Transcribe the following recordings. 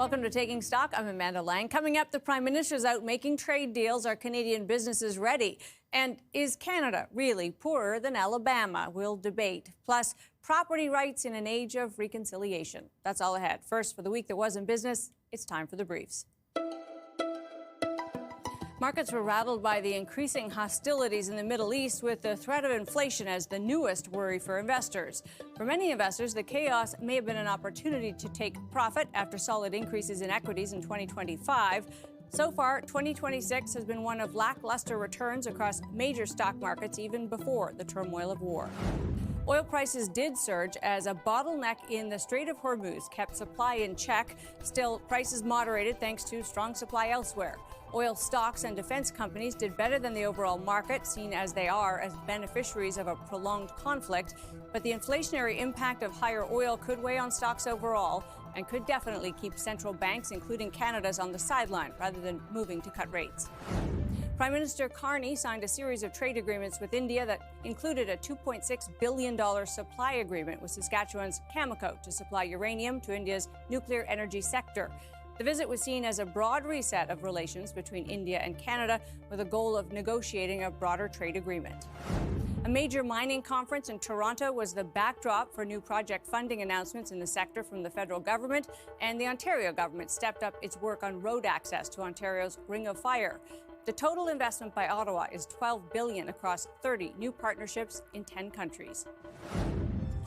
Welcome to Taking Stock. I'm Amanda Lang. Coming up, the Prime Minister's out making trade deals. Are Canadian businesses ready? And is Canada really poorer than Alabama? We'll debate. Plus, property rights in an age of reconciliation. That's all ahead. First, for the week that was in business, it's time for the briefs. Markets were rattled by the increasing hostilities in the Middle East, with the threat of inflation as the newest worry for investors. For many investors, the chaos may have been an opportunity to take profit after solid increases in equities in 2025. So far, 2026 has been one of lackluster returns across major stock markets, even before the turmoil of war. Oil prices did surge as a bottleneck in the Strait of Hormuz kept supply in check. Still, prices moderated thanks to strong supply elsewhere. Oil stocks and defense companies did better than the overall market, seen as they are as beneficiaries of a prolonged conflict. But the inflationary impact of higher oil could weigh on stocks overall and could definitely keep central banks, including Canada's, on the sideline rather than moving to cut rates. Prime Minister Carney signed a series of trade agreements with India that included a $2.6 billion supply agreement with Saskatchewan's Cameco to supply uranium to India's nuclear energy sector. The visit was seen as a broad reset of relations between India and Canada, with a goal of negotiating a broader trade agreement. A major mining conference in Toronto was the backdrop for new project funding announcements in the sector from the federal government, and the Ontario government stepped up its work on road access to Ontario's Ring of Fire. The total investment by Ottawa is $12 billion across 30 new partnerships in 10 countries.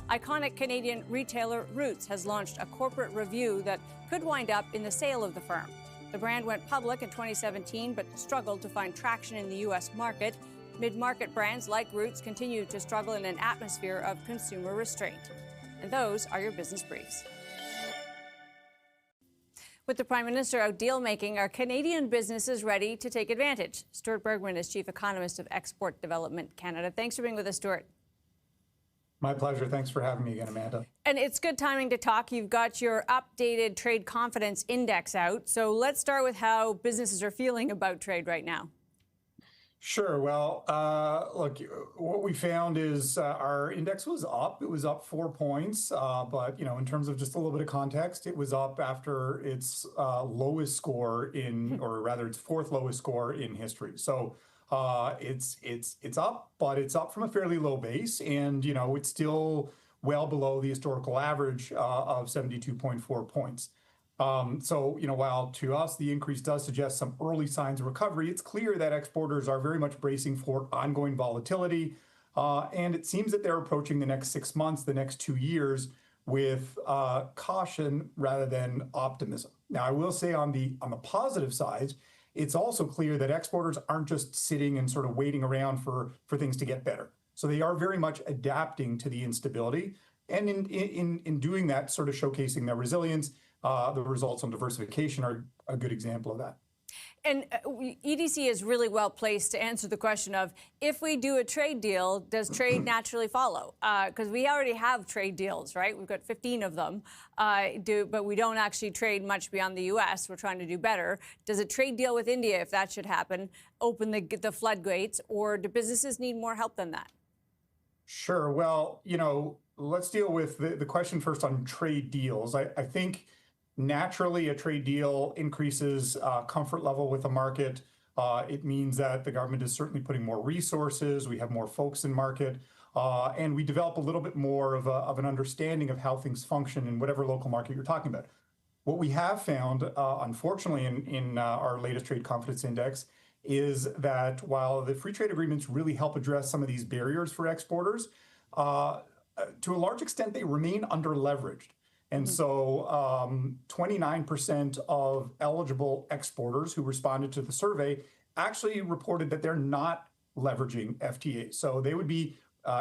Iconic Canadian retailer Roots has launched a corporate review that could wind up in the sale of the firm. The brand went public in 2017 but struggled to find traction in the U.S. market. Mid-market brands like Roots continue to struggle in an atmosphere of consumer restraint. And those are your business briefs. With the Prime Minister out deal-making, are Canadian businesses ready to take advantage? Stuart Bergman is Chief Economist of Export Development Canada. Thanks for being with us, Stuart. My pleasure. Thanks for having me again, Amanda. And it's good timing to talk. You've got your updated trade confidence index out. So let's start with how businesses are feeling about trade right now. Sure. Well, look, what we found is our index was up. It was up 4 points. But, in terms of just a little bit of context, it was up after its lowest score or rather its fourth lowest score in history. So it's up, but it's up from a fairly low base. And, it's still well below the historical average of 72.4 points. So, while to us the increase does suggest some early signs of recovery, it's clear that exporters are very much bracing for ongoing volatility. And it seems that they're approaching the next 6 months, the next 2 years, with caution rather than optimism. Now, I will say on the positive side, it's also clear that exporters aren't just sitting and sort of waiting around for things to get better. So they are very much adapting to the instability. And in doing that, sort of showcasing their resilience. The results on diversification are a good example of that. And EDC is really well placed to answer the question of, if we do a trade deal, does trade naturally follow? Because we already have trade deals, right? We've got 15 of them, but we don't actually trade much beyond the U.S. We're trying to do better. Does a trade deal with India, if that should happen, open the floodgates, or do businesses need more help than that? Sure. Well, let's deal with the question first on trade deals. I think naturally, a trade deal increases comfort level with the market. It means that the government is certainly putting more resources. We have more folks in market, and we develop a little bit more of an understanding of how things function in whatever local market you're talking about. What we have found, unfortunately, in our latest trade confidence index, is that while the free trade agreements really help address some of these barriers for exporters, to a large extent, they remain under-leveraged. And so 29% of eligible exporters who responded to the survey actually reported that they're not leveraging FTAs. So they would be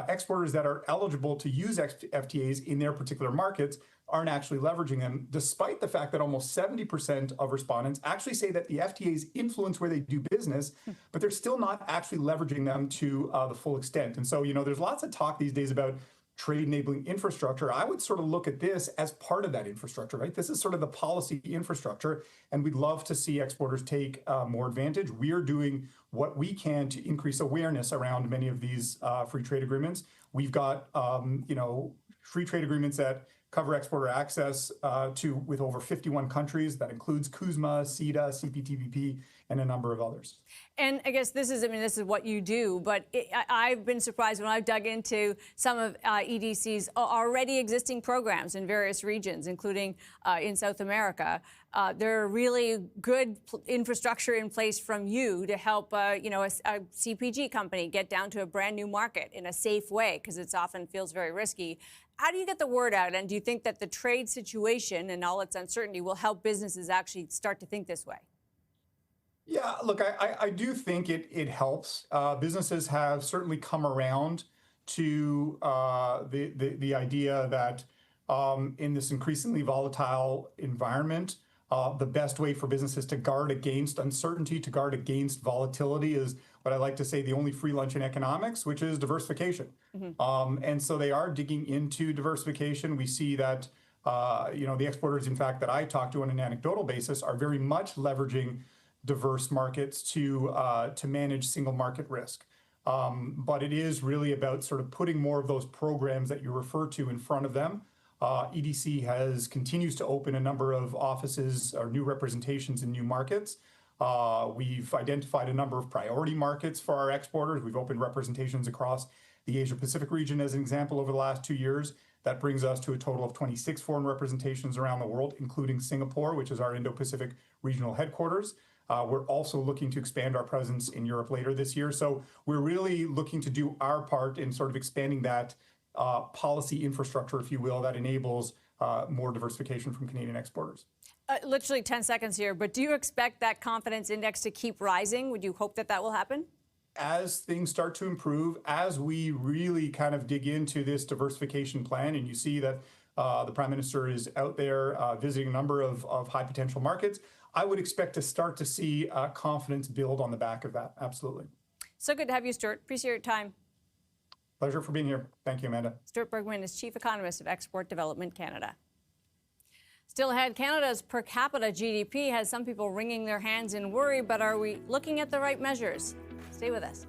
exporters that are eligible to use FTAs in their particular markets aren't actually leveraging them, despite the fact that almost 70% of respondents actually say that the FTAs influence where they do business, but they're still not actually leveraging them to the full extent. And so, there's lots of talk these days about trade-enabling infrastructure. I would sort of look at this as part of that infrastructure, right? This is sort of the policy infrastructure, and we'd love to see exporters take more advantage. We're doing what we can to increase awareness around many of these free trade agreements. We've got, free trade agreements that cover exporter access with over 51 countries. That includes CUSMA, CETA, CPTPP, and a number of others. And I guess this is what you do, but I've been surprised when I've dug into some of EDC's already existing programs in various regions, including in South America. There are really good infrastructure in place from you to help, a CPG company get down to a brand new market in a safe way, because it often feels very risky. How do you get the word out? And do you think that the trade situation and all its uncertainty will help businesses actually start to think this way? Yeah, look, I do think it helps. Businesses have certainly come around to the idea that in this increasingly volatile environment, the best way for businesses to guard against uncertainty, to guard against volatility, is what I like to say the only free lunch in economics, which is diversification. And so they are digging into diversification. We see that the exporters, in fact, that I talk to on an anecdotal basis are very much leveraging diverse markets to manage single market risk. But it is really about sort of putting more of those programs that you refer to in front of them. EDC continues to open a number of offices or new representations in new markets. We've identified a number of priority markets for our exporters. We've opened representations across the Asia Pacific region, as an example, over the last 2 years. That brings us to a total of 26 foreign representations around the world, including Singapore, which is our Indo-Pacific regional headquarters. We're also looking to expand our presence in Europe later this year. So we're really looking to do our part in sort of expanding that policy infrastructure, if you will, that enables more diversification from Canadian exporters. Literally 10 seconds here, but do you expect that confidence index to keep rising? Would you hope that that will happen? As things start to improve, as we really kind of dig into this diversification plan, and you see that the Prime Minister is out there visiting a number of high potential markets, I would expect to start to see confidence build on the back of that. Absolutely. So good to have you, Stuart. Appreciate your time. Pleasure for being here. Thank you, Amanda. Stuart Bergman is Chief Economist of Export Development Canada. Still ahead, Canada's per capita GDP has some people wringing their hands in worry, but are we looking at the right measures? Stay with us.